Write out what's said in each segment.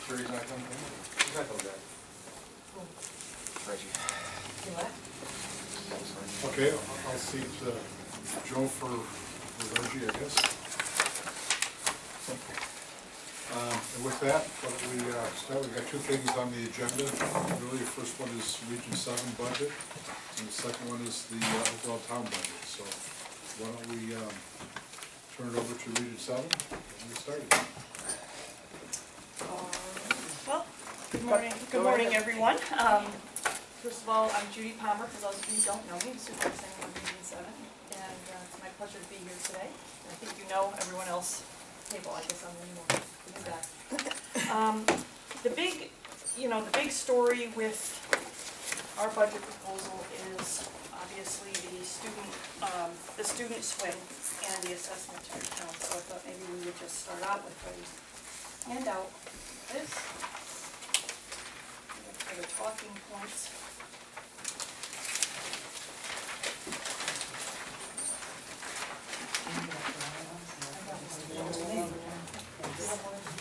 Terry's not coming? He's not coming back. Reggie. Okay, I'll seat Joe for Reggie, I guess. And with that, why don't we start? We've got two things on the agenda. Really, the first one is Region 7 budget, and the second one is the overall town budget. So why don't we turn it over to Region 7 and get started. Well, good morning. Good morning, everyone. First of all, I'm Judy Palmer, for those of you who don't know me, Superintendent of Region 7, and it's my pleasure to be here today. I think you know everyone else table. I guess I'm the new one. The big story with our budget proposal is obviously the student swing and the assessment to account. So I thought maybe we would just start out with a handout. This for the talking points.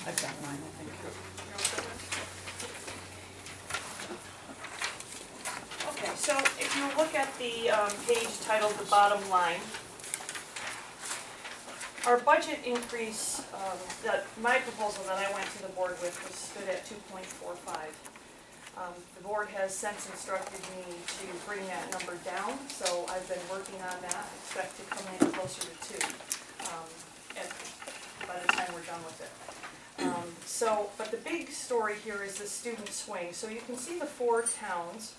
I've got mine, I think. Okay, so if you look at the page titled "The Bottom Line," our budget increase, my proposal that I went to the board with was stood at 2.45. The board has since instructed me to bring that number down, so I've been working on that. I expect to come in closer to 2 by the time we're done with it. But the big story here is the student swing. So you can see the 4 towns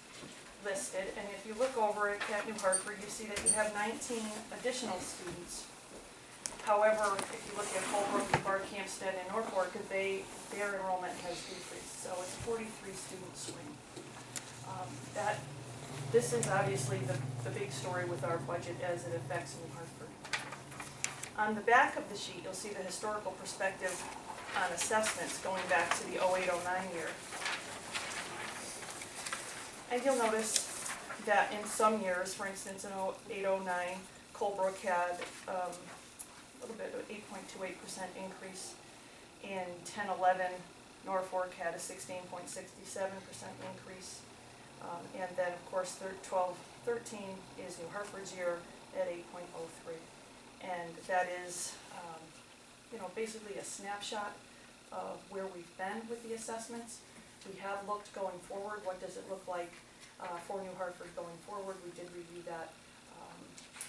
listed, and if you look over at New Hartford, you see that you have 19 additional students. However, if you look at Holbrook, Barkhamsted, and Norfolk, their enrollment has decreased. So it's 43 student swing. This is obviously the big story with our budget as it affects New Hartford. On the back of the sheet, you'll see the historical perspective on assessments going back to the 08-09 year. And you'll notice that in some years, for instance in 08-09, Colebrook had a little bit of 8.28% increase. In 10-11, Norfolk had a 16.67% increase. And then, of course, 12-13 is New Hartford's year at 8.03. And that is, basically a snapshot of where we've been with the assessments. We have looked going forward. What does it look like for New Hartford going forward? We did review that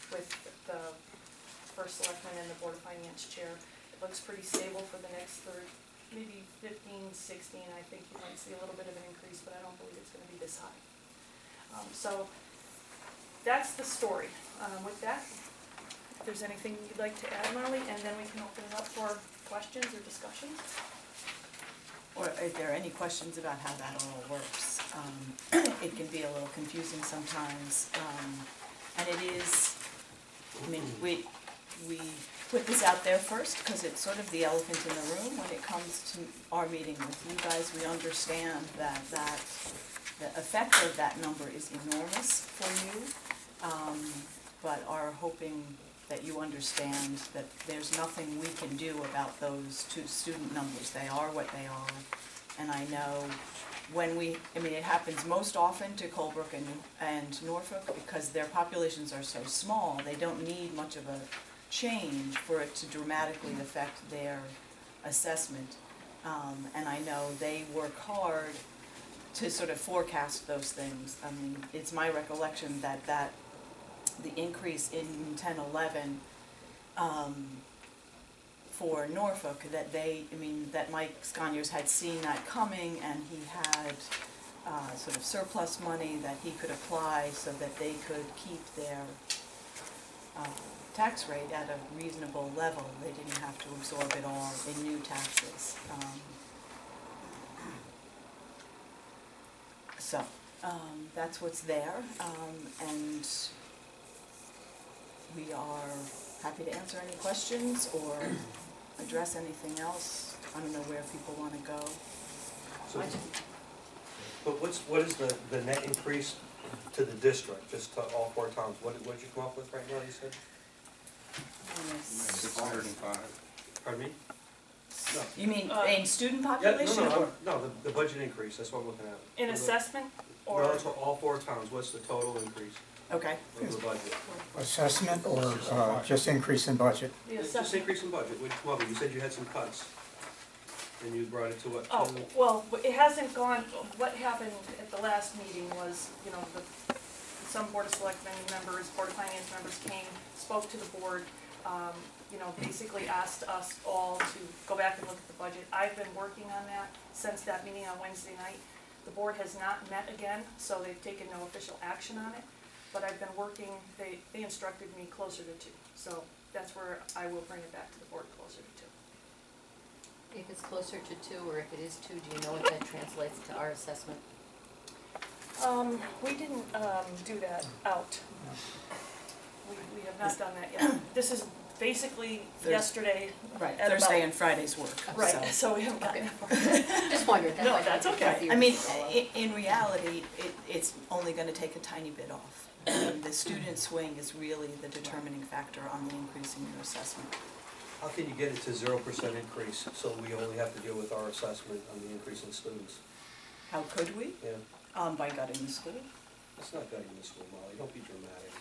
with the first selectman and the Board of Finance chair. It looks pretty stable for the next maybe 15, 16. I think you might see a little bit of an increase, but I don't believe it's going to be this high. So that's the story. With that, if there's anything you'd like to add, Marley, and then we can open it up for questions or discussions. Or if there are any questions about how that all works. It can be a little confusing sometimes, and it is, we put this out there first because it's sort of the elephant in the room when it comes to our meeting with you guys. We understand that the effect of that number is enormous for you, but are hoping that you understand that there's nothing we can do about those 2 student numbers. They are what they are, and I know when it happens most often to Colebrook and Norfolk because their populations are so small, they don't need much of a change for it to dramatically affect their assessment. And I know they work hard to sort of forecast those things. I mean, it's my recollection that the increase in 10-11 for Norfolk, that Mike Sconiers had seen that coming, and he had sort of surplus money that he could apply so that they could keep their tax rate at a reasonable level. They didn't have to absorb it all in new taxes. So that's what's there, and we are happy to answer any questions or address anything else. I don't know where people want to go. So, but what is the net increase to the district, just to all 4 towns? What did you come up with right now, you said? 605. Pardon me? No. You mean in student Yeah, population? or- no, the budget increase, that's what I'm looking at. In assessment, No, or, it's for all 4 towns, what's the total increase Okay, of the budget? Assessment or just increase in budget? the Just assessment. increase in budget, which, well, you said you had some cuts, and you brought it to what, Oh, 2? well, it hasn't gone, what happened at the last meeting was, some Board of Selectmen members, Board of Finance members came, spoke to the board, basically asked us all to go back and look at the budget. I've been working on that since that meeting on Wednesday night. The board has not met again, so they've taken no official action on it, but I've been working, they instructed me closer to 2, so that's where I will bring it back to the board, closer to 2. If it's closer to 2, or if it is 2, do you know what that translates to our assessment? We didn't, do that out. We have not done that yet. This is basically Thursday. yesterday. right, at Thursday about- and Friday's work, Right, so. so we haven't gotten Okay. that far. Just wondered. That No, might be that's a okay. easier I mean, to follow. in reality, it's only gonna take a tiny bit off. I mean, the student swing is really the determining factor on the increase in your assessment. How can you get it to 0% increase, so we only have to deal with our assessment on the increase in students? How could we? Yeah, By gutting the school? it's not gutting the school, Molly, don't be dramatic.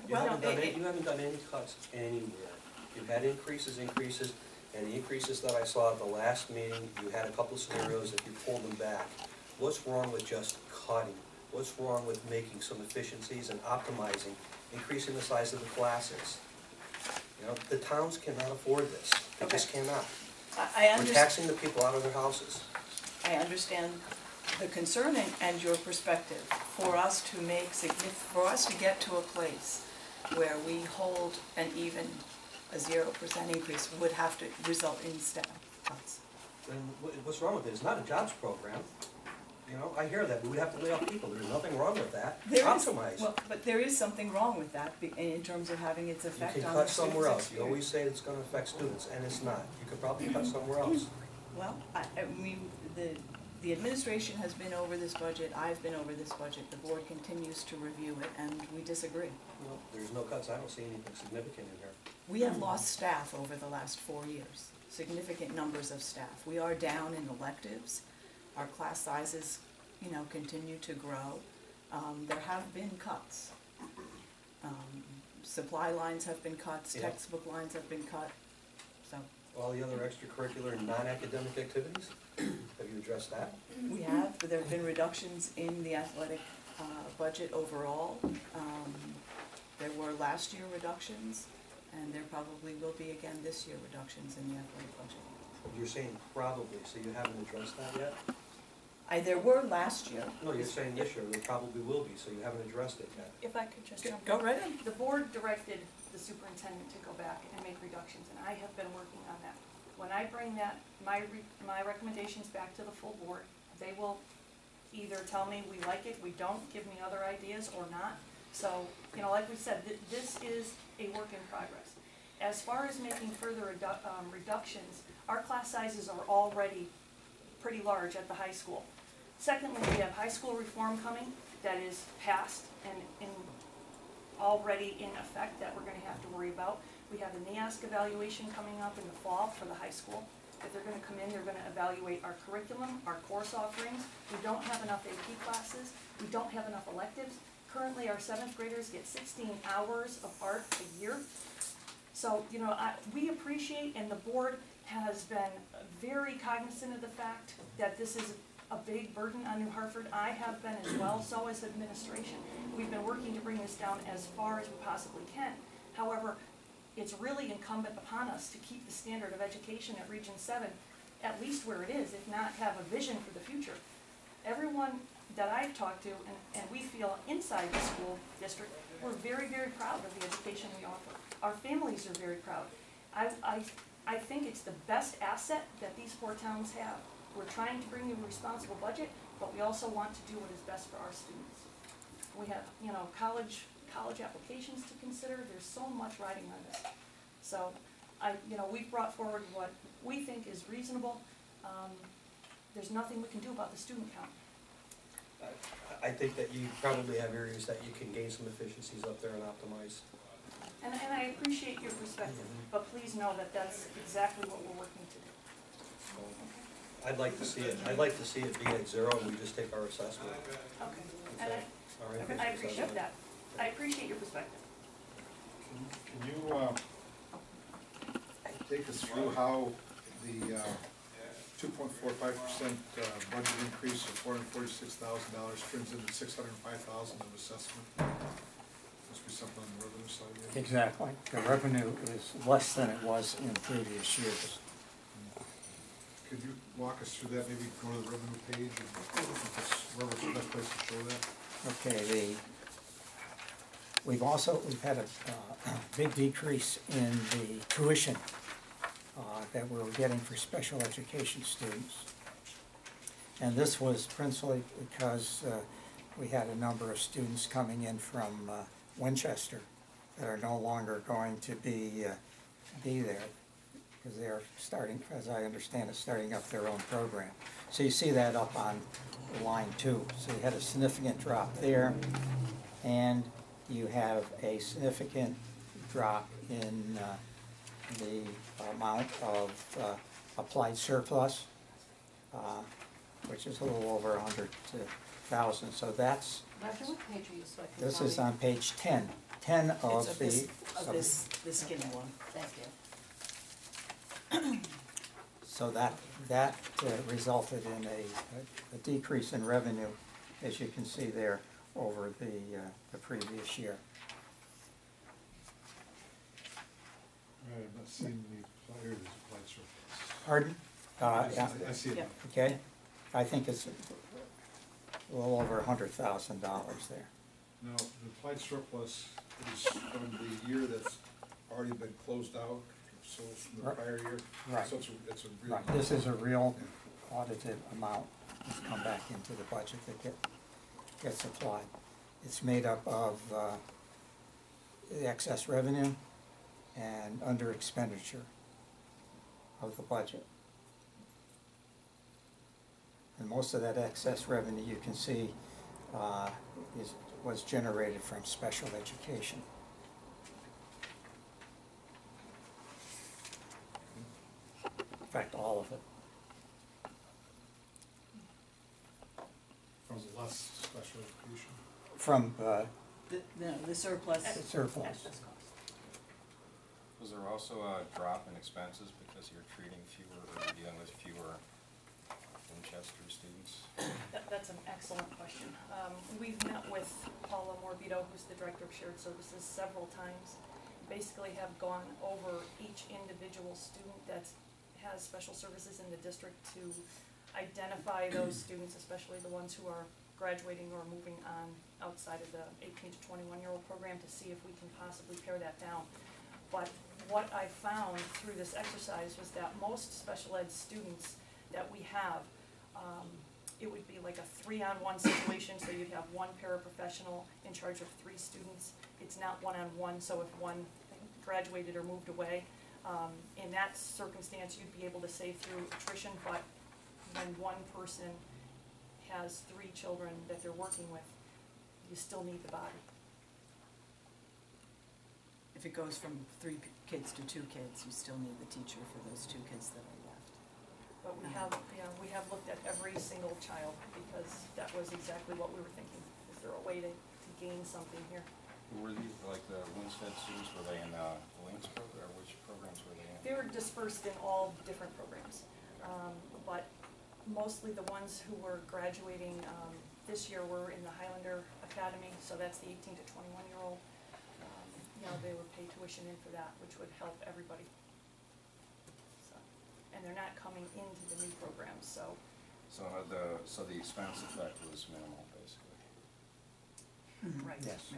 Well, You haven't done any cuts anywhere. You've had increases, and the increases that I saw at the last meeting, you had a couple of scenarios that you pulled them back. What's wrong with just cutting? What's wrong with making some efficiencies and optimizing, increasing the size of the classes? The towns cannot afford this, they just cannot. I We're understand. taxing the people out of their houses. I understand the concern and your perspective. For us to for us to get to a place where we hold an even, a 0% increase would have to result in staff cuts. And what's wrong with it? It's not a jobs program. I hear that, we would have to lay off people, there's nothing wrong with that. Optimize. Well, but there is something wrong with that in terms of having its You effect can on cut the somewhere student's else. You always say it's gonna affect students, and it's not. You could probably cut somewhere else. Well, the administration has been over this budget, I've been over this budget, the board continues to review it, and we disagree. Well, there's no cuts, I don't see anything significant in here. We have lost staff over the last 4 years, significant numbers of staff. We are down in electives, our class sizes, continue to grow. There have been cuts. Supply lines have been cut, Yeah. textbook lines have been cut, so All the other extracurricular and non-academic activities, have you addressed that? we have, there have been reductions in the athletic budget overall. There were last year reductions, and there probably will be again this year reductions in the athletic budget. You're saying probably, so you haven't addressed that yet? There were last year. No, you're saying this year, there probably will be, so you haven't addressed it yet. If I could just jump in. Go right in. The board directed the superintendent to go back and make reductions, and I have been working on that. When I bring my recommendations back to the full board, they will either tell me we like it, we don't, give me other ideas, or not. So, like we said, this is a work in progress. As far as making further reductions, our class sizes are already pretty large at the high school. Secondly, we have high school reform coming that is passed and already in effect that we're going to have to worry about. We have the NEASC evaluation coming up in the fall for the high school. If they're going to come in, they're going to evaluate our curriculum, our course offerings. We don't have enough AP classes. We don't have enough electives. Currently, our 7th graders get 16 hours of art a year. So, we appreciate, and the board has been very cognizant of the fact that this is a big burden on New Hartford. I have been as well, so has administration. We've been working to bring this down as far as we possibly can. However, it's really incumbent upon us to keep the standard of education at Region 7 at least where it is, if not have a vision for the future. Everyone that I've talked to, and we feel inside the school district, we're very, very proud of the education we offer. Our families are very proud. I think it's the best asset that these 4 towns have. We're trying to bring you a responsible budget, but we also want to do what is best for our students. We have, college applications to consider. There's so much riding on this. So, we've brought forward what we think is reasonable. There's nothing we can do about the student count. I think that you probably have areas that you can gain some efficiencies up there and optimize. And I appreciate your perspective, but please know that that's exactly what we're working to do. I'd like to see it be at zero and we just take our assessment. Okay, and All right? I appreciate that. I appreciate your perspective. Can you take us through how the 2.45% budget increase of $446,000 turns into $605,000 of assessment? Must be something on the revenue side here. Exactly. The revenue is less than it was in previous years. Could you walk us through that, maybe go to the revenue page, and wherever's the best place to show that? Okay, we've had a big decrease in the tuition that we were getting for special education students. And this was principally because we had a number of students coming in from Winchester that are no longer going to be there, because they're starting, as I understand it, starting up their own program. So you see that up on line 2. So you had a significant drop there, and you have a significant drop in the amount of applied surplus, which is a little over 100,000. So that's, Roger, what page are you selecting? this is on page 10. 10 of It's the. of this skinny one. Thank you. So that resulted in a decrease in revenue, as you can see there, over the previous year. All right, I'm not seeing the, here it is, applied surplus. Pardon? Yeah, I see it. Yeah. okay. I think it's a little over $100,000 there. Now, the applied surplus is from the year that's already been closed out, so from the Right. prior year. Right. So it's a real. Right, this is a real audited amount that's come back into the budget that gets applied. It's made up of the excess revenue and under expenditure of the budget. And most of that excess revenue, you can see, was generated from special education. In fact, all of it. From less special education. From The surplus. the surplus. Excess cost. Was there also a drop in expenses because you're treating fewer, or you're dealing with fewer Winchester students? That's an excellent question. We've met with Paula Morbido, who's the Director of Shared Services, several times. Basically have gone over each individual student that has special services in the district to identify those students, especially the ones who are graduating or moving on outside of the 18 to 21-year-old program, to see if we can possibly pare that down. But what I found through this exercise was that most special ed students that we have, it would be like a 3-on-1 situation, so you'd have one paraprofessional in charge of 3 students. It's not 1-on-1, so if one graduated or moved away, in that circumstance, you'd be able to save through attrition, but when one person has 3 children that they're working with, you still need the body. If it goes from 3 kids to 2 kids, you still need the teacher for those 2 kids that are left. But we have, we have looked at every single child, because that was exactly what we were thinking. Is there a way to gain something here? Were these, like the Winstead students, were they in the Links program, or which programs were they in? They were dispersed in all different programs, but mostly the ones who were graduating this year were in the Highlander Academy, so that's the 18 to 21-year-old. They would pay tuition in for that, which would help everybody. So, and they're not coming into the new programs, so. So the expense effect was minimal, basically. Right. Yes.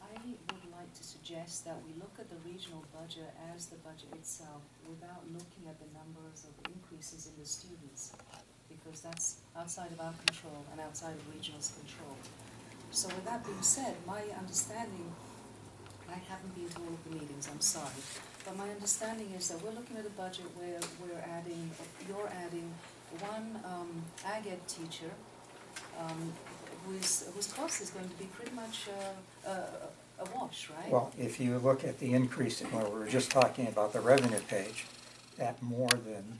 I would like to suggest that we look at the regional budget as the budget itself without looking at the numbers of increases in the students, because that's outside of our control and outside of regional's control. So with that being said, my understanding, I haven't been to all of the meetings, I'm sorry, but my understanding is that we're looking at a budget where you're adding one ag ed teacher whose cost is going to be pretty much a wash, right? Well, if you look at the increase, where we were just talking about the revenue page, that more than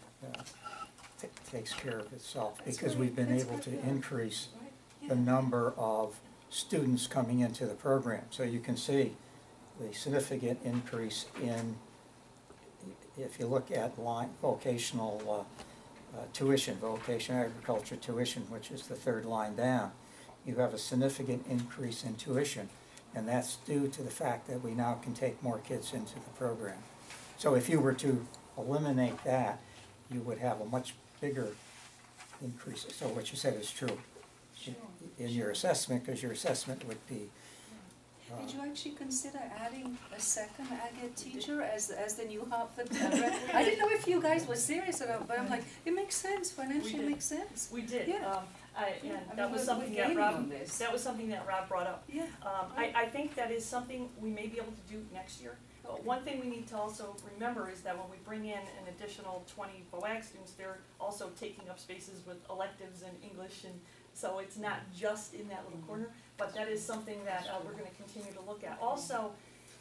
takes care of itself, That's because great. we've been That's able good, to yeah. increase Right, the yeah. number of students coming into the program. So you can see the significant increase in, if you look at vocational tuition, vocational agriculture tuition, which is the third line down, you have a significant increase in tuition, and that's due to the fact that we now can take more kids into the program. So if you were to eliminate that, you would have a much bigger increase. So what you said is true Sure. in your assessment, because your assessment would be Did you actually consider adding a second ag teacher as the New Hartford? I didn't know if you guys were serious about, but I'm like, it makes sense, financially did. it makes sense. We did, Yeah. and I that mean, was we're something that gaining Rob, on this. that was something that Rob brought up. Yeah. I think that is something we may be able to do next year. But one thing we need to also remember is that when we bring in an additional 20 BOAG students, they're also taking up spaces with electives and English, and so it's not just in that little corner, but that is something that we're gonna continue to look at. Also,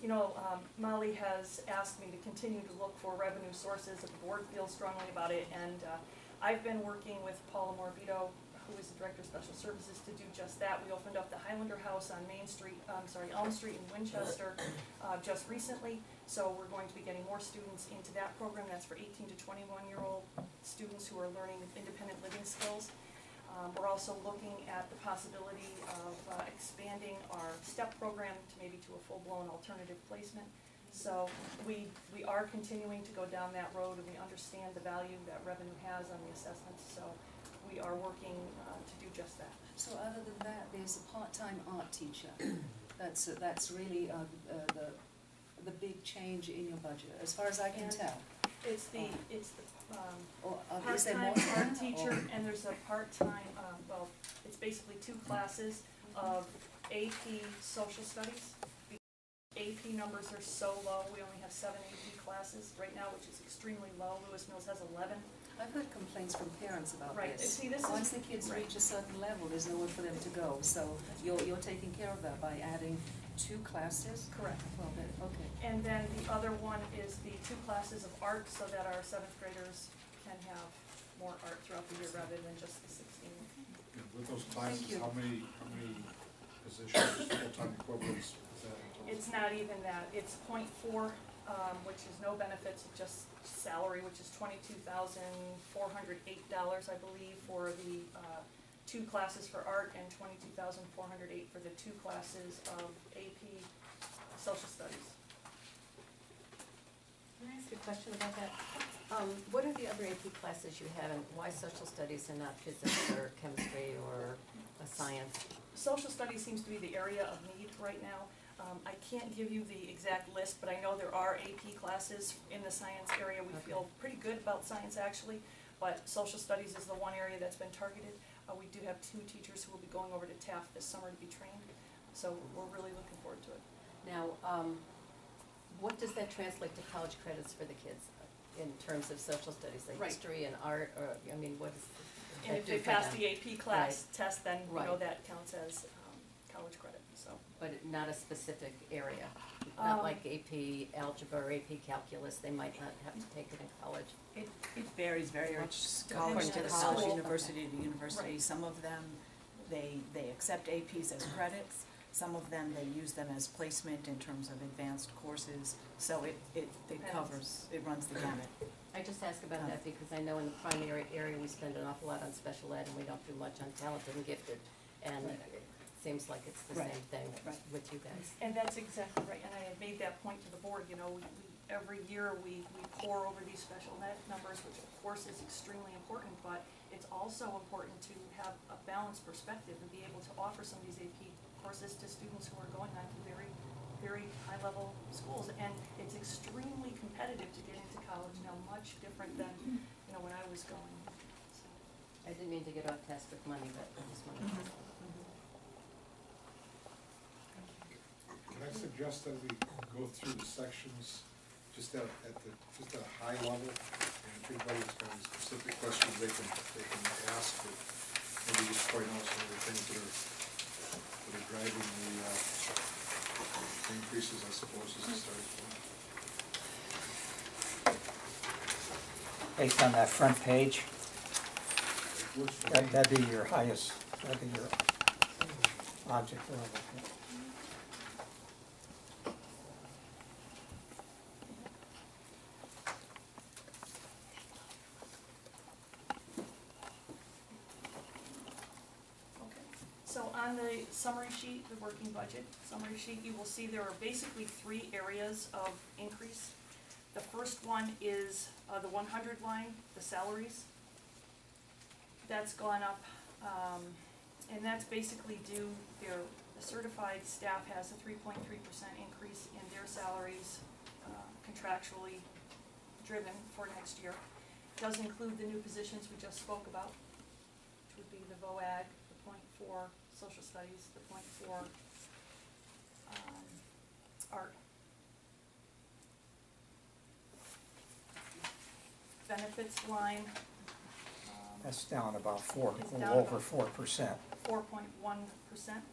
you know, Molly has asked me to continue to look for revenue sources, if the board feels strongly about it, and I've been working with Paula Morbido, who is the Director of Special Services, to do just that. We opened up the Highlander House on Elm Street in Winchester just recently, so we're going to be getting more students into that program. That's for 18 to 21-year-old students who are learning independent living skills. We're also looking at the possibility of expanding our STEP program to maybe to a full-blown alternative placement. So we are continuing to go down that road, and we understand the value that revenue has on the assessments, so we are working to do just that. So other than that, there's a part-time art teacher. That's really the big change in your budget, as far as I can And tell. It's the Or is there more part-time art time, teacher, or- and there's a part-time, well, it's basically 2 classes of AP social studies. AP numbers are so low, we only have 7 AP classes right now, which is extremely low. Lewis Mills has 11. I've heard complaints from parents about Right, this. see, this is. Once the kids right. reach a certain level, there's nowhere for them to go. So you're taking care of that by adding 2 classes? Correct. Well, okay. And then the other one is the 2 classes of art, so that our 7th graders can have more art throughout the year rather than just the 16. And with those classes, Thank you. how many positions, full-time equivalents is that in total? It's not even that, it's .4, which is no benefits, just salary, which is $22,408, I believe, for the 2 classes for art, and $22,408 for the 2 classes of AP social studies. Can I ask a question about that? What are the other AP classes you have, and why social studies and not physics or chemistry or science? Social studies seems to be the area of need right now. I can't give you the exact list, but I know there are AP classes in the science area. We feel pretty good about science, actually, but social studies is the one area that's been targeted. We do have 2 teachers who will be going over to Taft this summer to be trained, so we're really looking forward to it. Now, what does that translate to college credits for the kids in terms of social studies, like Right. history and art, or, I mean, what is And that if do they for pass them? the AP class Right. test, then, you know, Right. that counts as college credit, so. But not a specific area, not like Um, AP algebra or AP calculus, they might not have to take it in college. It varies very much According college to to the college, school. university to university. Right. Some of them, they accept APs as credits. Some of them, they use them as placement in terms of advanced courses. So it covers, it runs the gamut. I just ask about that because I know in the primary area, we spend an awful lot on special ed and we don't do much on talented and gifted. And Right. it seems like it's the Right. same thing Right. with you guys. And that's exactly right, and I had made that point to the board, you know, every year we pore over these special ed numbers, which of course is extremely important, but it's also important to have a balanced perspective and be able to offer some of these AP courses to students who are going on to very, very high-level schools. And it's extremely competitive to get into college now, much different than, you know, when I was going. So. I didn't mean to get off task with money, but I just wanted to. Can I suggest that we go through the sections just at a high level, and if anybody's got any specific questions they can ask, but maybe just point out some of the things that are driving the The increases, I suppose, is the starting point. Based on that front page, Works for me. that'd be your highest, that'd be your object level. Okay, so on the summary sheet, the working budget summary sheet, you will see there are basically 3 areas of increase. The first one is the 100 line, the salaries. That's gone up, and that's basically due, the certified staff has a 3.3% increase in their salaries, contractually driven for next year. Does include the new positions we just spoke about, which would be the VOAG, the .4 social studies, the .4 art. Benefits line, That's down about 4, It's a down little over about 4%. 4.1%.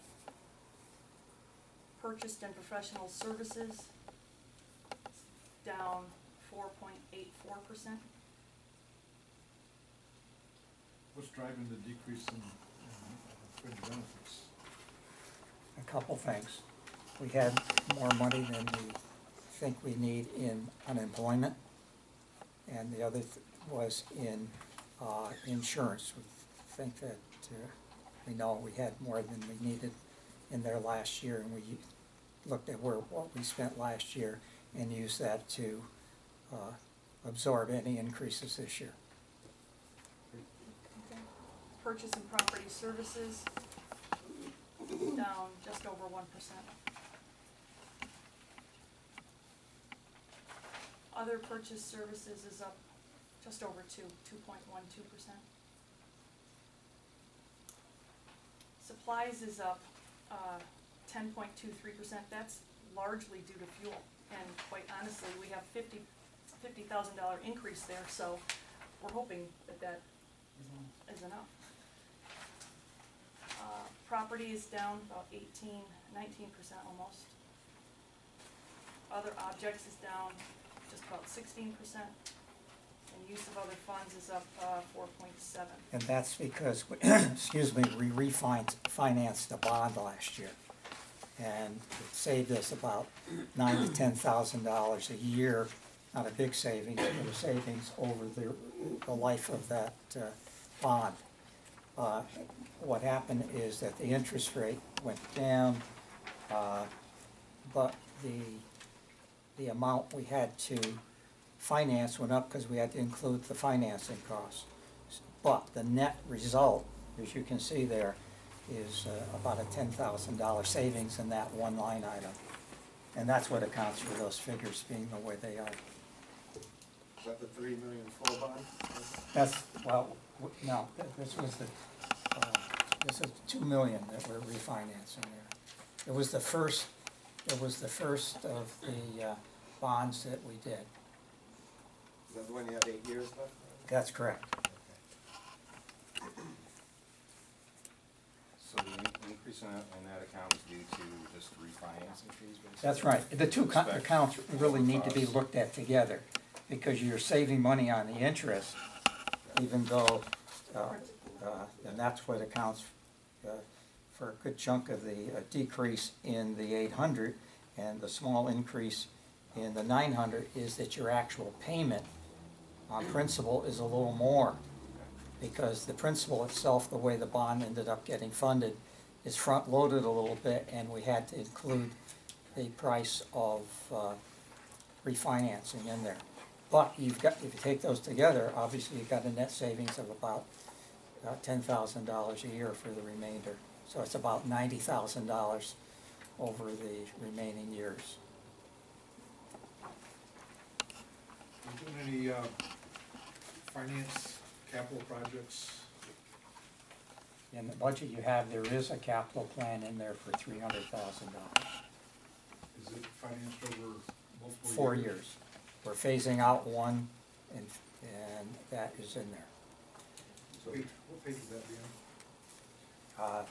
Purchased and professional services, down 4.84%. What's driving the decrease in fringe benefits? A couple things. We had more money than we think we need in unemployment, and the other was in insurance. We think that we know we had more than we needed in there last year, and we looked at what we spent last year and used that to absorb any increases this year. Okay. Purchase and property services, down just over 1%. Other purchase services is up just over 2.12%. Supplies is up 10.23%. That's largely due to fuel, and quite honestly, we have $50,000 increase there, so we're hoping that is enough. Property is down about 19% almost. Other objects is down just about 16%, and use of other funds is up 4.7. And that's because, excuse me, we refinanced the bond last year. And it saved us about $9,000 to $10,000 a year, not a big savings, but a savings over the life of that bond. What happened is that the interest rate went down, but the amount we had to finance went up because we had to include the financing costs. But the net result, as you can see there, is about a $10,000 savings in that one line item. And that's what accounts for those figures being the way they are. Is that the $3 million floor bond? That's, well, no, this was this is $2 million that we're refinancing there. It was the first of the bonds that we did. Is that the one you have 8 years left? That's correct. So the increase in that account is due to just refinancing fees, basically? That's right. The two accounts really need to be looked at together, because you're saving money on the interest, even though, and that's what accounts for a good chunk of the decrease in the 800, and the small increase in the 900 is that your actual payment on principal is a little more, because the principal itself, the way the bond ended up getting funded, is front-loaded a little bit, and we had to include the price of refinancing in there. But you've got, if you take those together, obviously you've got a net savings of about $10,000 a year for the remainder. So it's about $90,000 over the remaining years. Are you doing any finance capital projects? In the budget you have, there is a capital plan in there for $300,000. Is it financed over multiple years? 4 years. We're phasing out one, and that is in there. So what page would that be on?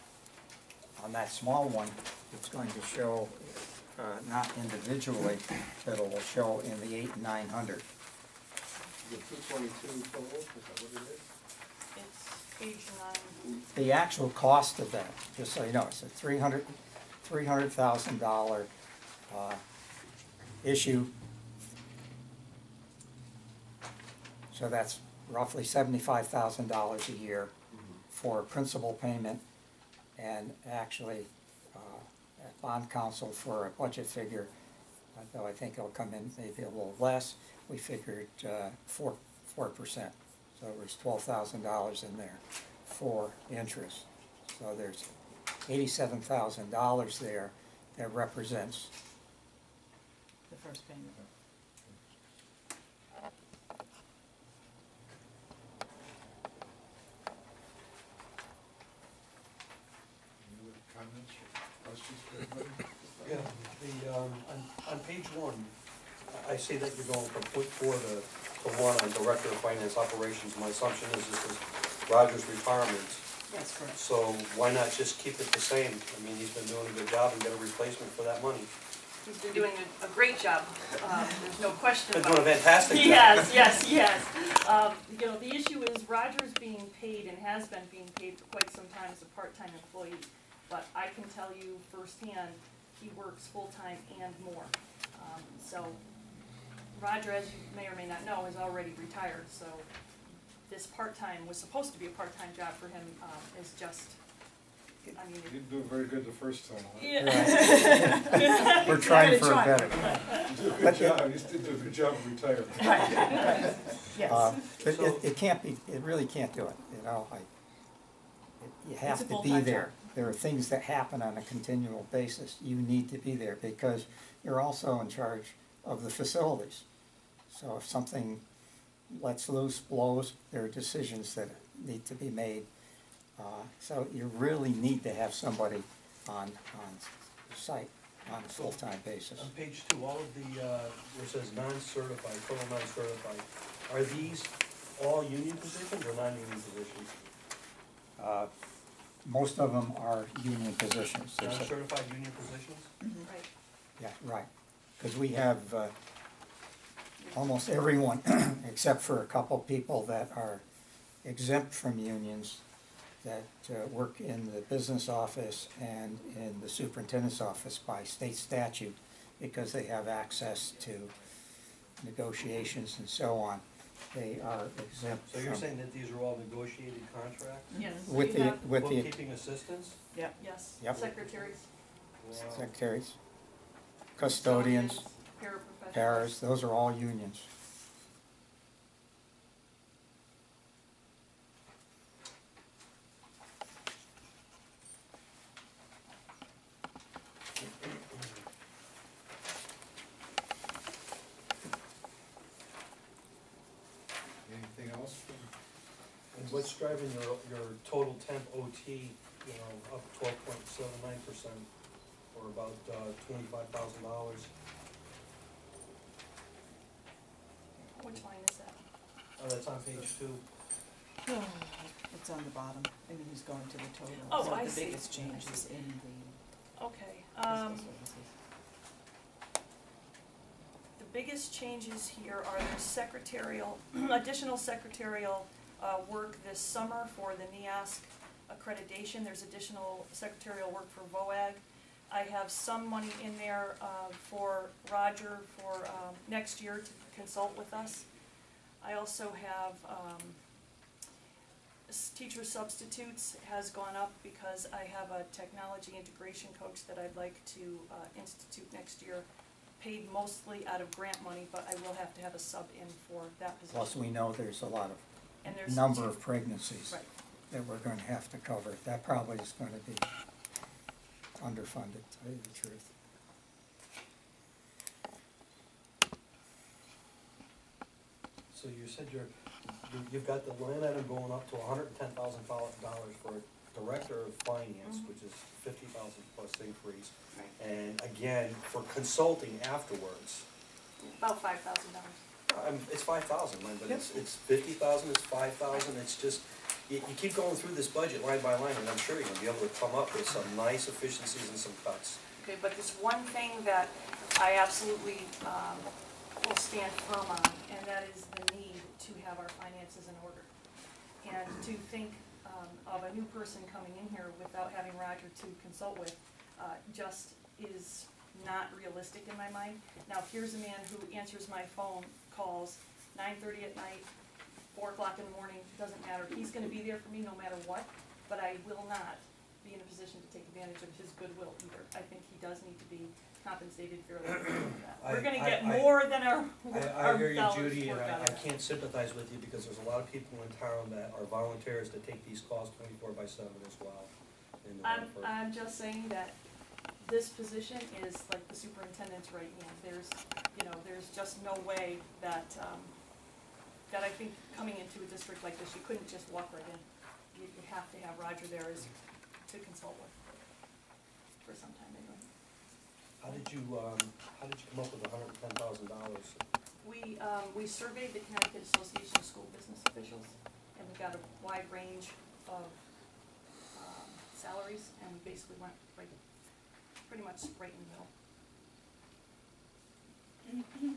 On that small one, it's going to show not individually, that it will show in the 8 and 900. The 222 total, is that what it is? It's page 9. The actual cost of that, just so you know, it's a $300,000 issue. So that's roughly $75,000 a year for principal payment, and actually at bond council for a budget figure, though I think it'll come in maybe a little less, we figured 4%. So there's $12,000 in there for interest. So there's $87,000 there that represents. The first payment. Any other comments or questions for everybody? Yeah, on page 1, I see that you're going from .4 to 1 on Director of Finance Operations. My assumption is this is Roger's retirement. That's correct. So why not just keep it the same? I mean, he's been doing a good job and get a replacement for that money. He's been doing a great job, there's no question Been about doing a it. fantastic job. Yes. You know, the issue is Roger's being paid and has been being paid for quite some time as a part-time employee. But I can tell you firsthand, he works full-time and more. So Roger, as you may or may not know, is already retired, so this part-time was supposed to be a part-time job for him, is just, I mean. You didn't do very good the first time, huh? Yeah. We're trying for a better. You did a good job, you did a good job of retiring. Yes. But it can't be, it really can't do it, you know, you have It's a to be full-time there. job. There are things that happen on a continual basis, you need to be there, because you're also in charge of the facilities. So if something lets loose, blows, there are decisions that need to be made. So you really need to have somebody on site on a full-time basis. On page 2, all of the, where it says non-certified, total non-certified, are these all union positions or non-union positions? Most of them are union positions. There's a- Non-certified union positions? Right. Yeah, right, because we have almost everyone, except for a couple people that are exempt from unions, that work in the business office and in the superintendent's office by state statute, because they have access to negotiations and so on. They are exempt So you're from- saying that these are all negotiated contracts? Yes. With we the, have- with the Bookkeeping assistants? Yep. Yes, Yep. secretaries. Wow. secretaries, custodians, Paraprofessionals. paras, those are all unions. Anything else? And what's driving your total temp OT, you know, up 12.79%, or about $25,000? Which line is that? Oh, that's on page 2. It's on the bottom, I mean, he's going to the total. Oh, So I the see. biggest changes in the Okay, fiscal services. the biggest changes here are the secretarial, additional secretarial work this summer for the NEASC accreditation. There's additional secretarial work for VOAG. I have some money in there for Roger for next year to consult with us. I also have teacher substitutes has gone up because I have a technology integration coach that I'd like to institute next year, paid mostly out of grant money, but I will have to have a sub in for that position. Plus, we know there's a lot And of there's number of pregnancies Right. that we're going to have to cover. That probably is going to be underfunded, to tell you the truth. So you said you've got the line item going up to $110,000 for Director of Finance, which is $50,000 plus increase. And again, for consulting afterwards, about $5,000. it's $5,000, but it's $50,000, it's $5,000, it's just, you keep going through this budget line by line, and I'm sure you're gonna be able to come up with some nice efficiencies and some cuts. Okay, but there's one thing that I absolutely will stand firm on, and that is the need to have our finances in order. And to think of a new person coming in here without having Roger to consult with just is not realistic in my mind. Now, here's a man who answers my phone calls 9:30 at night, 4 o'clock in the morning, doesn't matter. He's gonna be there for me no matter what, but I will not be in a position to take advantage of his goodwill either. I think he does need to be compensated fairly for that. We're gonna get more than our I hear you, dollars Judy, and worth out I of it. can't sympathize with you because there's a lot of people in town that are volunteers to take these calls 24/7 as well. in the Hartford. I'm just saying that this position is like the superintendent's right hand. There's just no way that, that I think coming into a district like this, you couldn't just walk right in. You have to have Roger there to consult with for some time anyway. How did you come up with $110,000? We surveyed the Connecticut Association of School Business Officials, and we got a wide range of salaries, and we basically went pretty much right in the middle. Can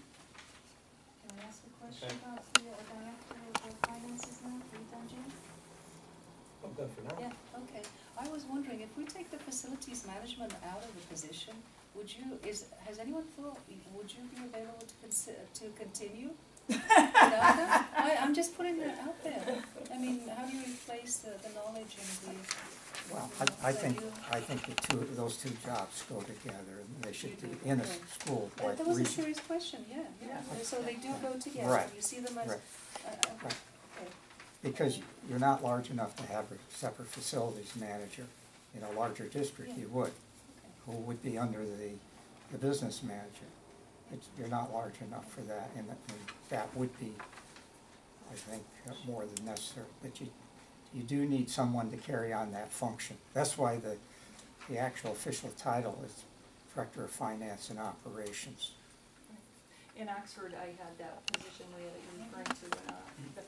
I ask a question about the director of finances now? Are you done, Jim? I'm good for now. Yeah, okay. I was wondering, if we take the facilities management out of the position, has anyone thought, would you be available to continue? I'm just putting that out there. I mean, how do you replace the knowledge and the... Well, I think those two jobs go together, and they should be in a school like That was a Region. serious question, yeah. So they do go together. Right. You see them as... Right. Okay. Because you're not large enough to have a separate facilities manager. In a larger district, you would, who would be under the business manager. You're not large enough for that, and that would be, I think, more than necessary. But you do need someone to carry on that function. That's why the actual official title is Director of Finance and Operations. In Oxford, I had that position, Leah, that you're referring to,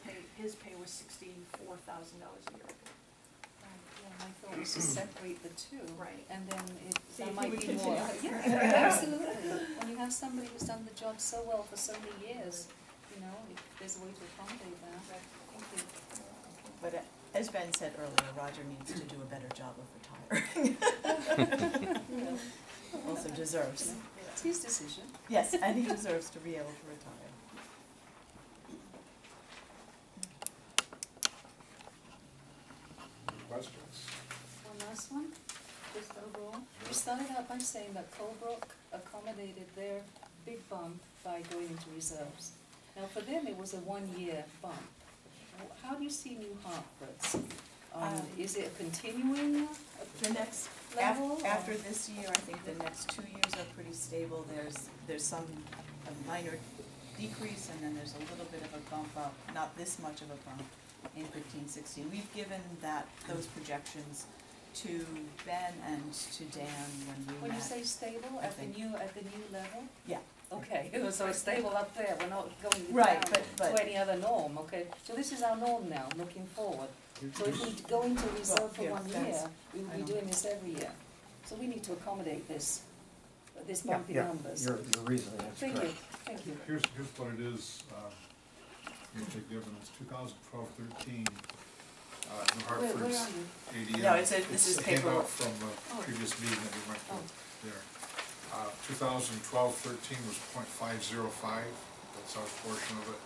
and his pay was $64,000 a year. My thought was to separate the two. Right. And then See that if might we be can more. continue. Yeah, absolutely. When you have somebody who's done the job so well for so many years, if there's a way to accommodate that. Thank you. But as Ben said earlier, Roger needs to do a better job of retiring. Also deserves. It's his decision. Yes, and he deserves to be able to retire. Questions? One last one, just overall. You started out by saying that Colebrook accommodated their big bump by going into reserves. Now, for them, it was a 1-year bump. How do you see New Hartford's? Is it a continuing The next, level? after this year, I think the next 2 years are pretty stable. There's some, a minor decrease, and then there's a little bit of a bump up, not this much of a bump in 15-16. We've given those projections to Ben and to Dan when we met. When you say stable, at the new level? Yeah. Okay, so it's stable up there, we're not going Right, down but- to any other norm, okay? So this is our norm now, looking forward. So if we go into reserve for here, 1 that's- year, we will I be know. doing this every year. So we need to accommodate this Yeah, bumpy yeah, numbers. your reasoning is Thank you, correct. thank you. Here's what it is, you take dividends, 2012-13, New Hartford's Where are you? ADM. No, this is It came paperwork. out from the previous meeting that we went to there. 2012-13 was .505, that's our portion of it.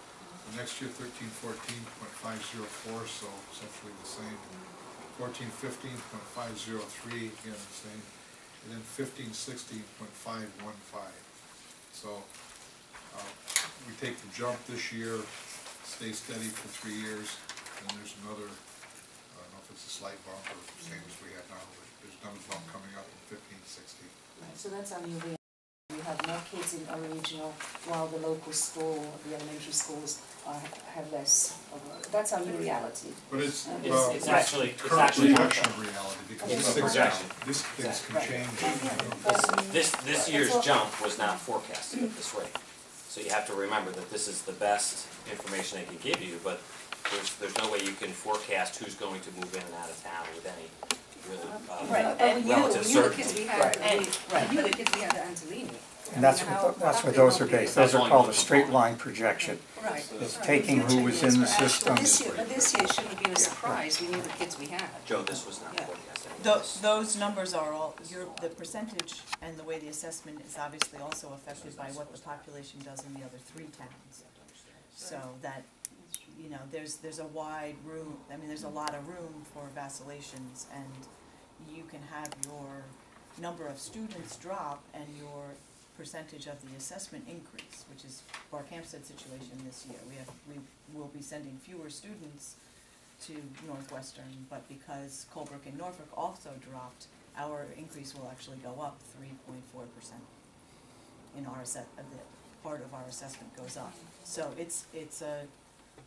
The next year, 13-14, .504, so essentially the same. 14-15, .503, again the same. And then 15-16, .515. So we take the jump this year, stay steady for 3 years, and there's another, I don't know if it's a slight bump or the same as we have now, but there's another bump coming up in 15-16. Right, so that's our new reality. We have more kids in our regional, while the local school, the elementary schools have less. That's our new reality. But it's, It's- well, it's actually- it's it's current actually not projection of reality, because It's these a things, projection. these things can Right. change. This year's jump was not forecasted at this rate. So you have to remember that this is the best information they can give you, but there's no way you can forecast who's going to move in and out of town with any really, Right, But and we knew relative the certainty. kids we had, Right. we knew the kids we had at Antolini. And that's How- what, that's how what could those it are not be? based, those That's are only called a what the straight farm- line projection. Right. It's right. taking who was in the But system. this year it shouldn't have been a surprise, we knew the kids we had. Joe, this was not Yeah. forecasted. Those numbers are all, the percentage and the way the assessment is obviously also affected by what the population does in the other 3 towns. So that, you know, there's a wide room, I mean, there's a lot of room for vacillations, and you can have your number of students drop and your percentage of the assessment increase, which is our Campstead situation this year. We will be sending fewer students to Northwestern, but because Colebrook and Norfolk also dropped, our increase will actually go up 3.4% in our part of our assessment goes up. So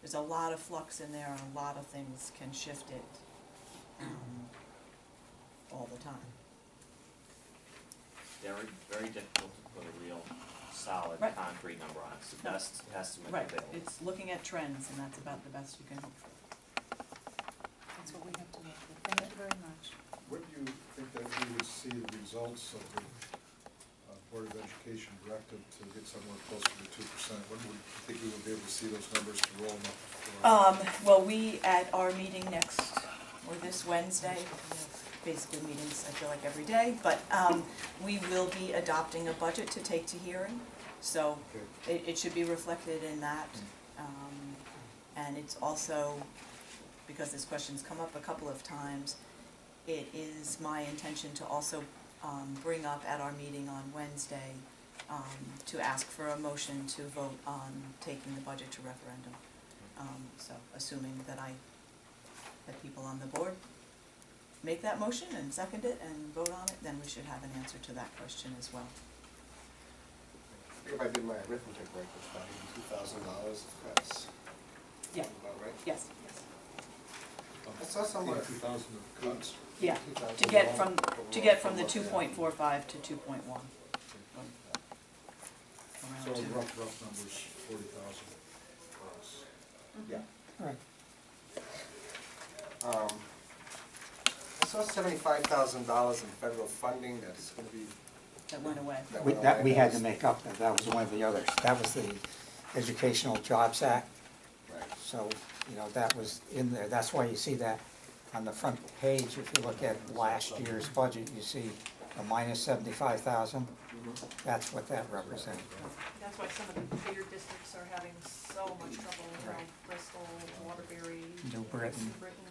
there's a lot of flux in there, and a lot of things can shift it all the time. Very difficult to put a real solid, Right. concrete number on it. It's the No. best estimate Right, available. it's looking at trends, and that's about the best you can hope for. That's what we have to work with. Thank you very much. When do you think that we would see the results of the Board of Education directive to get somewhere closer to 2%? When would you think we would be able to see those numbers to roll up? Well, we, at our meeting this Wednesday, we have basically meetings, I feel like every day, but we will be adopting a budget to take to hearing, so it should be reflected in that. And it's also, because this question's come up a couple of times, it is my intention to also bring up at our meeting on Wednesday to ask for a motion to vote on taking the budget to referendum. So assuming that people on the board make that motion and second it and vote on it, then we should have an answer to that question as well. I think if I did my arithmetic right, it's about $82,000 of cuts. Yeah. About right? Yes. I saw somewhere. 2,000 of cuts. Yeah, 2,000 to get from the overall. 2.45 to 2.1. So rough numbers, 40,000 for us. Yeah. All right. I saw $75,000 in federal funding that's gonna be. That went away. We had to make up, that was one of the others, that was the Educational Jobs Act. Right. So, you know, that was in there, that's why you see that on the front page. If you look at last year's budget, you see a minus 75,000. That's what that represented. That's why some of the bigger districts are having so much trouble, you know, Right. Bristol, Waterbury. New Britain. New Britain.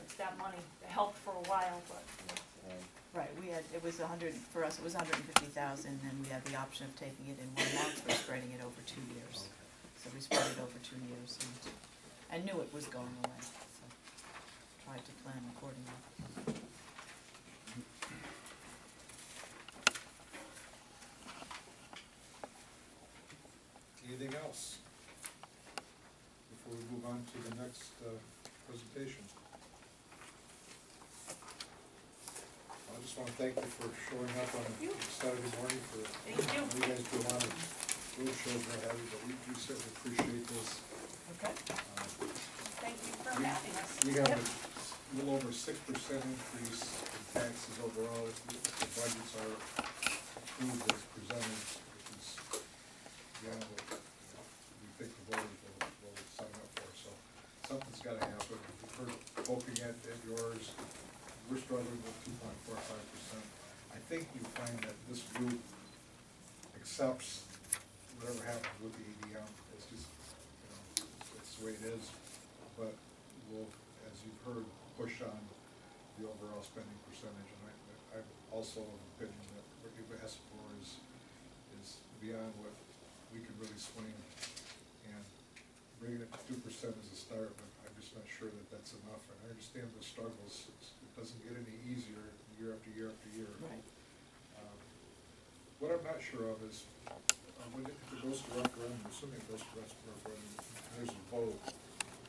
It's that money, it helped for a while, but, Right, it was for us, it was 150,000, and we had the option of taking it in 1 month or spreading it over 2 years. So we spread it over 2 years, and knew it was going away, so tried to plan accordingly. Anything else before we move on to the next presentation? I just want to thank you for showing up on a Saturday morning for, Thank you. you guys do a lot of road shows and what have you, but we certainly appreciate this. Okay. thank you for We- having us. We have Yep. a little over 6% increase in taxes overall if the budgets are approved as presented, which is beyond what we think the voters will sign up for, so something's gotta happen. We've heard poking at yours, we're struggling with 2.45%. I think you find that this group accepts whatever happens with the ADM, it's just, you know, it's the way it is, but we'll, as you've heard, push on the overall spending percentage, and I'm also of the opinion that what you've asked for is beyond what we can really swing, and bringing it to 2% is a start, but I'm just not sure that that's enough, and I understand the struggles, it doesn't get any easier year after year after year. Right. What I'm not sure of is, when it goes to referendum, assuming it goes to referendum, there's a vote,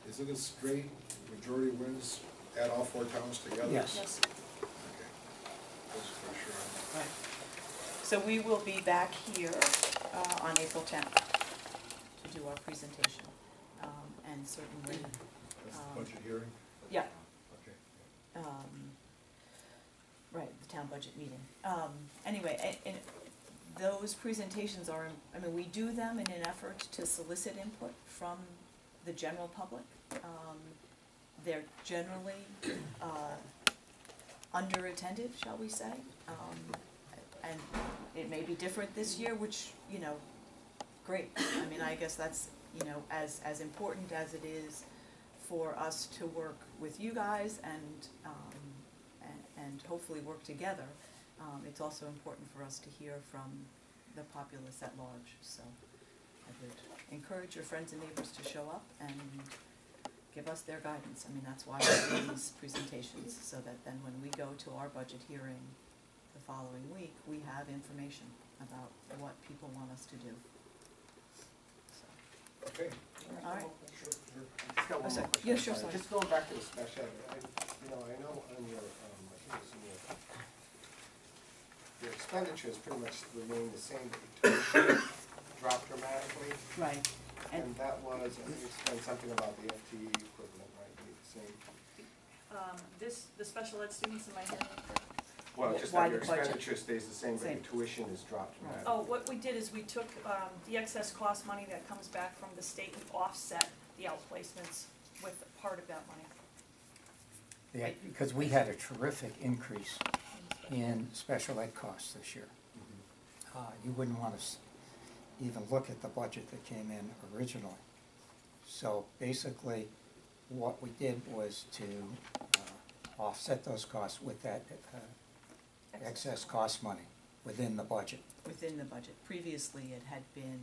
is it a straight majority wins, add all 4 towns together? Yes. Yes. Okay, wasn't quite sure on that. Right. So we will be back here on April 10th to do our presentation, and certainly, That's the budget hearing? yeah. Okay. Right, the town budget meeting. Anyway, and those presentations are, I mean, we do them in an effort to solicit input from the general public. They're generally underattended, shall we say. And it may be different this year, which, you know, great. I mean, I guess that's, you know, as important as it is for us to work with you guys and hopefully work together, it's also important for us to hear from the populace at large. So I would encourage your friends and neighbors to show up and give us their guidance. I mean, that's why we do these presentations, so that then when we go to our budget hearing the following week, we have information about what people want us to do. So, Okay. all right. Just got one sorry. more question. Yeah, sure, sorry. Just going back to the special, I know on your, I think it's in your expenditures pretty much remain the same, but your tuition dropped dramatically. Right. And that was, I think you explained something about the FTE equivalent, right, being the same. The special ed students in my hearing. Well, just Why that your the budget? expenditure stays the same, but your Same. tuition is dropped dramatically. Oh, what we did is we took the excess cost money that comes back from the state and offset the outplacements with part of that money. Yeah, because we had a terrific increase in special ed costs this year. You wouldn't want to even look at the budget that came in originally. So basically, what we did was to offset those costs with that excess cost money within the budget. Within the budget. Previously, it had been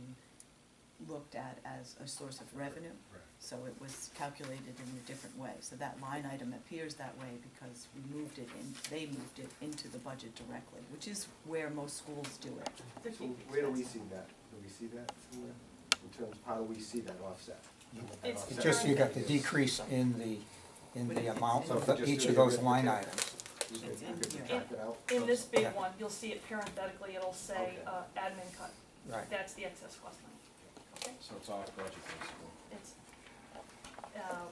looked at as a source of revenue. Right. So it was calculated in a different way. So that line item appears that way because we moved it in, they moved it into the budget directly, which is where most schools do it. So where do we see that? Do we see that somewhere? In terms of how do we see that offset? It's It's just you got the decrease in the amount So of if you the- just each do of the those line arithmetic, items. you can It's in here. subtract it out. In this big Yeah. one, you'll see it parenthetically, it'll say Okay. admin cut. Right. That's the excess cost money. Okay? So it's off budget basically. It's,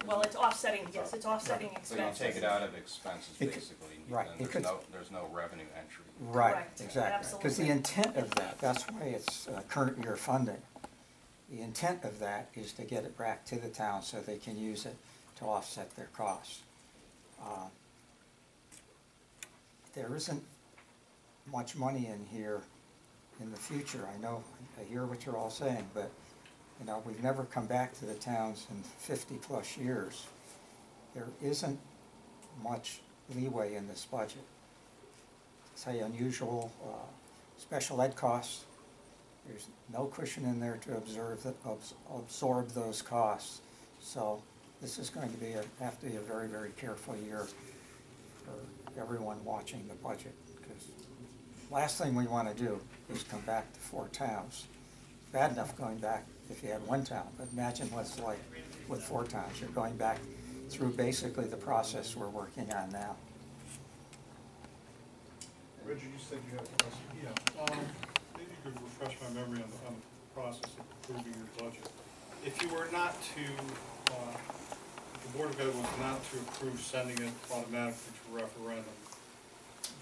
well, it's offsetting, yes, it's offsetting So you expenses. take it out of expenses It could- basically, right, and it could- there's no revenue entry. Right, Correct. exactly. Because the Absolutely. intent of that, that's why it's current year funding. The intent of that is to get it back to the town so they can use it to offset their costs. There isn't much money in here in the future. I know, I hear what you're all saying, but, you know, we've never come back to the towns in 50-plus years. There isn't much leeway in this budget. Say unusual special ed costs, there's no cushion in there to absorb those costs. So this is going to be have to be a very, very careful year for everyone watching the budget, because last thing we want to do is come back to 4 towns. Bad enough going back if you had 1 town, but imagine what it's like with 4 towns. You're going back through basically the process we're working on now. Reggie, you said you had a question. Yeah, maybe you could refresh my memory on the process of approving your budget. If you were not to, if the Board of Ed was not to approve sending it automatically to referendum,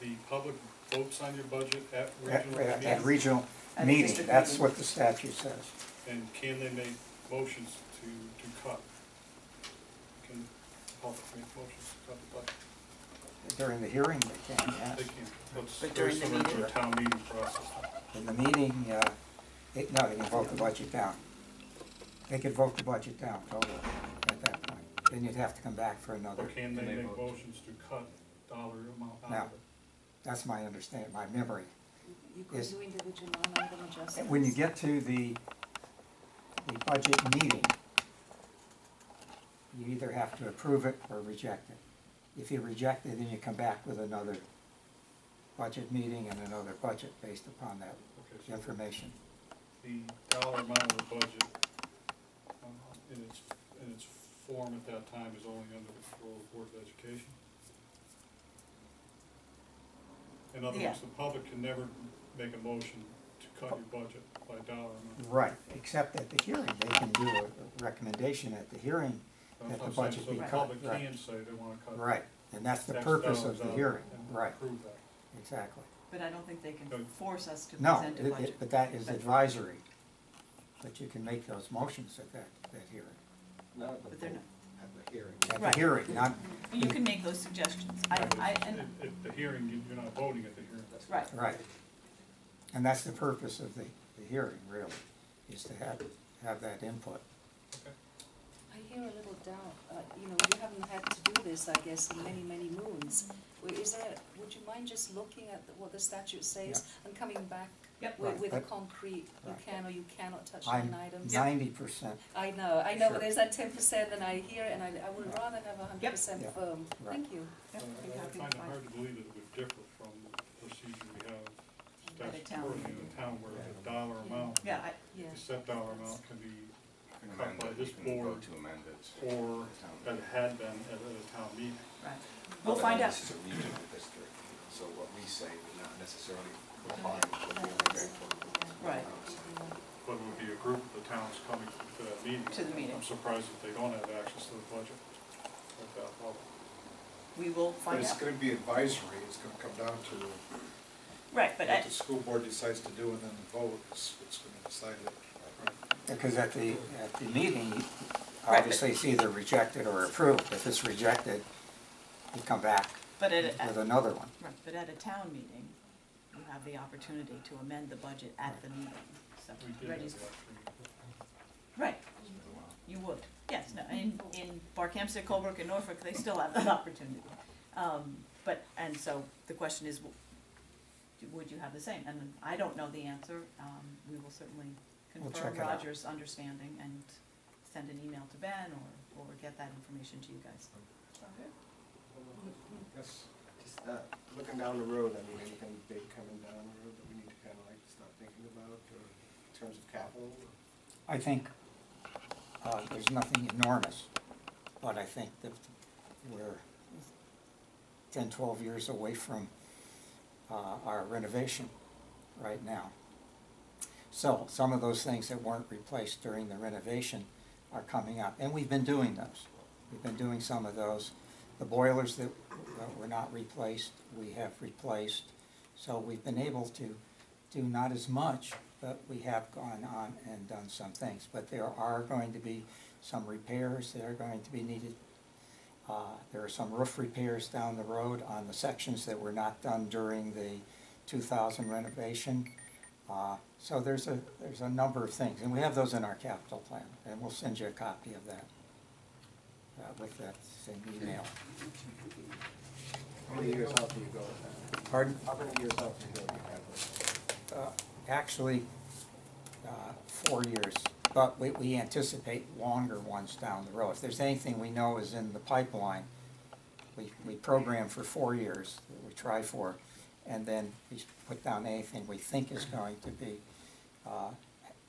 the public votes on your budget at regional At meetings? regional At a meeting, district that's meeting. what the statute says. And can they make motions to cut? Can public make motions to cut the budget? During the hearing, they can, They yes. can't. That's But very during the similar to a meeting? town meeting process. In the meeting, no, they can vote the budget down. They could vote the budget down totally at that point. Then you'd have to come back for another. Or can they Can they make vote? motions to cut dollar amount out No. of it? That's my understanding, my memory. You could Yes. do individual line item adjustments. When you get to the budget meeting, you either have to approve it or reject it. If you reject it, then you come back with another budget meeting and another budget based upon that Okay, so information. the dollar amount of the budget in its form at that time is only under the control of the Board of Education? In other Yeah. words, the public can never make a motion to cut your budget by dollar amount. Right, except at the hearing, they can do a recommendation at the hearing That's that what the I'm saying. budget So be the cut. public Right. can say they wanna cut. Right, and that's the X purpose dollars of the out hearing, and right. approve that. exactly. But I don't think they can force us to No, present a budget. but that is advisory. But you can make those motions at that hearing. Not at the But they're vote, not. at the hearing. At Right. the hearing, not, You can make those suggestions. At And, the hearing, you're not voting at the hearing. right. right. And that's the purpose of the hearing, really, is to have that input. I hear a little doubt, you know, you haven't had to do this, I guess, in many, many moons. Would you mind just looking at what the statute says and coming back Yep. with a Right. concrete, you Right. can or you cannot touch I'm line items? 90%, I know, Sure. but there's that 10% and I hear it and I would rather have 100% Yep. firm. Right. Thank you. Yep, be I happy to find it find- hard to believe that it would differ from the procedure we have At a town statutorily in the town where the dollar amount, Yeah, Yeah. the set dollar amount can be You can cut amend by it, this you can board vote to amend it. or Town. that had been at a town meeting. right. We'll find out. This is a regional district, so what we say would not necessarily apply to the other. Right. But it would be a group of the towns coming to that meeting. To the meeting. I'm surprised that they don't have access to the budget at that level. We will But find it's out. gonna be advisory, it's gonna come down to Right, but what the school board decides to do, and then the vote is what's gonna decide it. because at the meeting, Right, obviously it's either rejected or approved. If it's rejected, you come back but with another one. right, but at a town meeting, you have the opportunity to amend the budget at the meeting. So, We did have ready? that opportunity. Right, you would, yes, no, in Barkhamsted, Colebrook, and Norfolk, they still have that opportunity. But, and so the question is, would you have the same? And I don't know the answer, we will certainly We'll confirm check it out. Roger's understanding and send an email to Ben or get that information to you guys. Yes, just looking down the road, I mean, anything big coming down the road that we need to kind of like start thinking about, or in terms of capital? I think there's nothing enormous, but I think that we're 10, 12 years away from our renovation right now. So some of those things that weren't replaced during the renovation are coming up, and we've been doing those. We've been doing some of those. The boilers that were not replaced, we have replaced. So we've been able to do not as much, but we have gone on and done some things. But there are going to be some repairs that are going to be needed. There are some roof repairs down the road on the sections that were not done during the 2000 renovation. So there's a number of things, and we have those in our capital plan, and we'll send you a copy of that with that same email. How many years out do you go with that? Pardon? How many years out do you go with your capital? Actually, 4 years, but we anticipate longer ones down the road. If there's anything we know is in the pipeline, we program for 4 years, we try for, and then we put down anything we think is going to be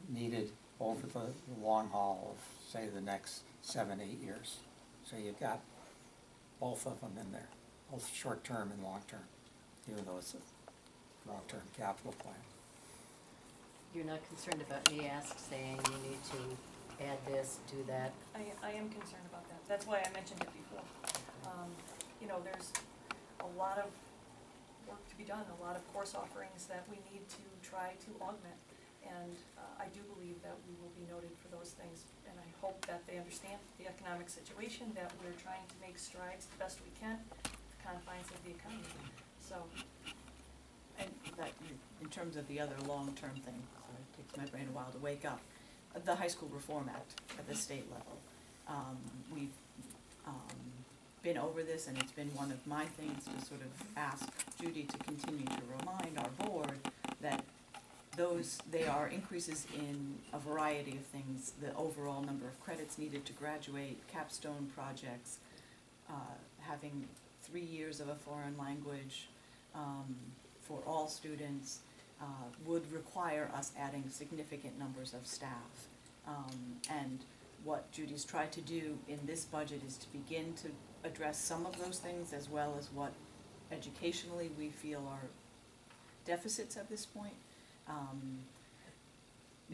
needed over the long haul of, say, the next 7, 8 years. So you've got both of them in there, both short-term and long-term, even though it's a long-term capital plan. You're not concerned about me saying you need to add this, do that? I am concerned about that. That's why I mentioned it before. You know, there's a lot of work to be done, a lot of course offerings that we need to try to augment. And I do believe that we will be noted for those things. And I hope that they understand the economic situation, that we're trying to make strides the best we can, the confines of the economy. So, And that, in terms of the other long-term thing, sorry, it takes my brain a while to wake up, the High School Reform Act at the state level. We've been over this, and it's been one of my things to sort of ask Judy to continue to remind our board that they are increases in a variety of things, the overall number of credits needed to graduate, capstone projects, having 3 years of a foreign language for all students would require us adding significant numbers of staff. And what Judy's tried to do in this budget is to begin to address some of those things, as well as what educationally we feel are deficits at this point.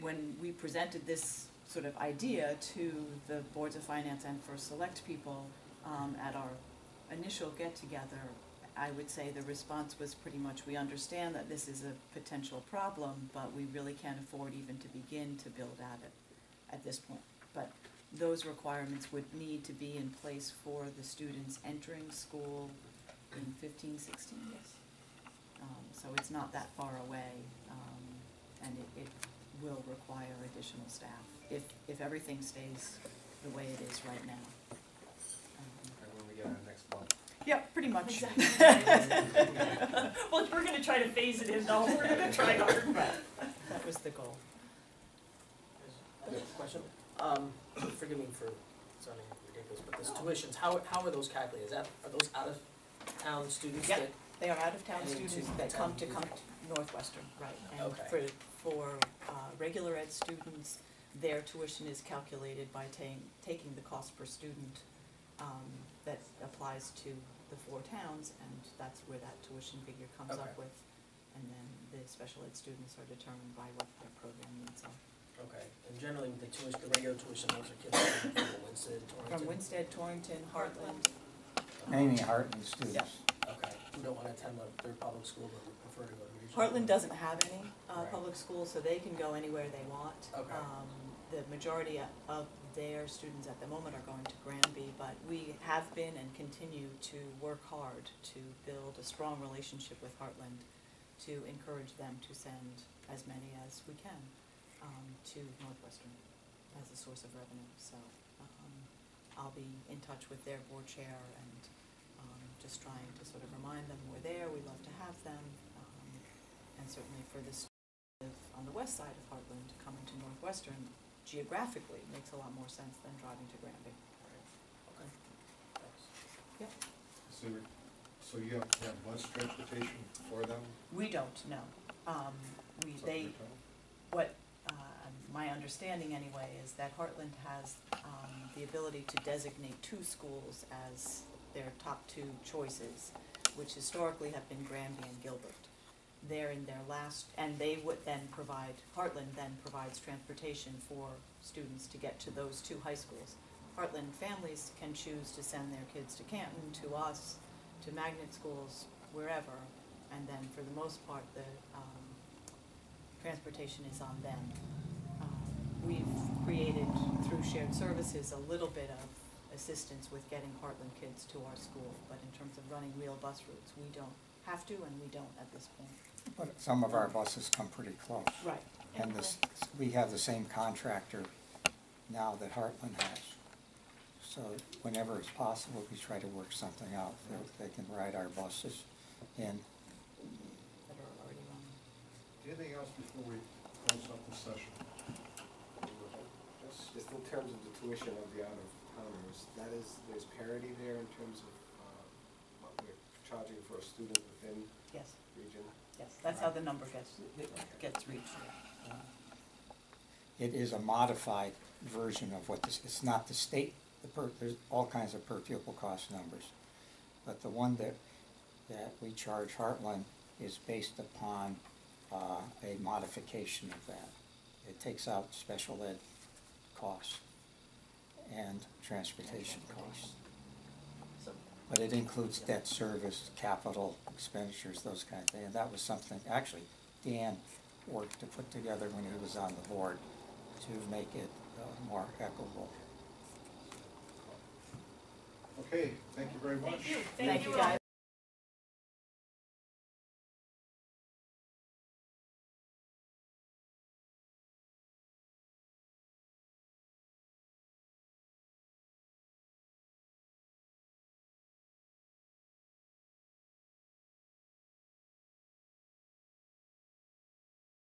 When we presented this sort of idea to the boards of finance and for select people at our initial get-together, I would say the response was pretty much, we understand that this is a potential problem, but we really can't afford even to begin to build at it at this point. But those requirements would need to be in place for the students entering school in 15, 16. Yes. So it's not that far away, and it will require additional staff if everything stays the way it is right now. When we get our next bump. Yeah, pretty much. Well, we're gonna try to phase it in though, we're gonna try hard. Right, that was the goal. Question, forgive me for sounding ridiculous, but this tuitions, how are those calculated? Are those out-of-town students Yep. that? They are out-of-town And students to that come to attend Northwestern, right. And Okay. for regular ed students, their tuition is calculated by taking the cost per student that applies to the 4 towns, and that's where that tuition figure comes up Okay. with. And then the special ed students are determined by what their program needs are. Okay, and generally the tuition, the regular tuition, those are kids from Winston, Torrington? From Winstead, Torrington, Heartland. Mainly Heartland students. Okay, who don't wanna attend their public school, but would prefer to go to regional? Heartland doesn't have any Right. public schools, so they can go anywhere they want. Okay. The majority of their students at the moment are going to Granby, but we have been and continue to work hard to build a strong relationship with Heartland to encourage them to send as many as we can to Northwestern as a source of revenue. So I'll be in touch with their board chair and just trying to sort of remind them we're there, we love to have them, and certainly for the students on the west side of Heartland coming to Northwestern, geographically makes a lot more sense than driving to Granby. Okay, thanks. Yep. So you have bus transportation for them? We don't, no. My understanding anyway is that Heartland has the ability to designate 2 schools as their top 2 choices, which historically have been Granby and Gilbert. They're in their last, and they would then provide, Heartland then provides transportation for students to get to those 2 high schools. Heartland families can choose to send their kids to Canton, to us, to magnet schools, wherever, and then for the most part, the transportation is on them. We've created, through shared services, a little bit of assistance with getting Heartland kids to our school, but in terms of running real bus routes, we don't have to and we don't at this point. But some of our buses come pretty close. Right. And we have the same contractor now that Heartland has. So whenever it's possible, we try to work something out that they can ride our buses in. That are already running. Anything else before we close up the session? Just in terms of the tuition of the out-of-towners, there's parity there in terms of what we're charging for a student within Yes, region? yes, that's how the number gets reached. It is a modified version of what this, it's not the state, there's all kinds of per pupil cost numbers. But the one that we charge Heartland is based upon a modification of that. It takes out special ed costs and transportation costs. But it includes debt service, capital expenditures, those kind of things. And that was something, actually, Dan worked to put together when he was on the board to make it more equitable. Okay, thank you very much. Thank you. Thank you, guys.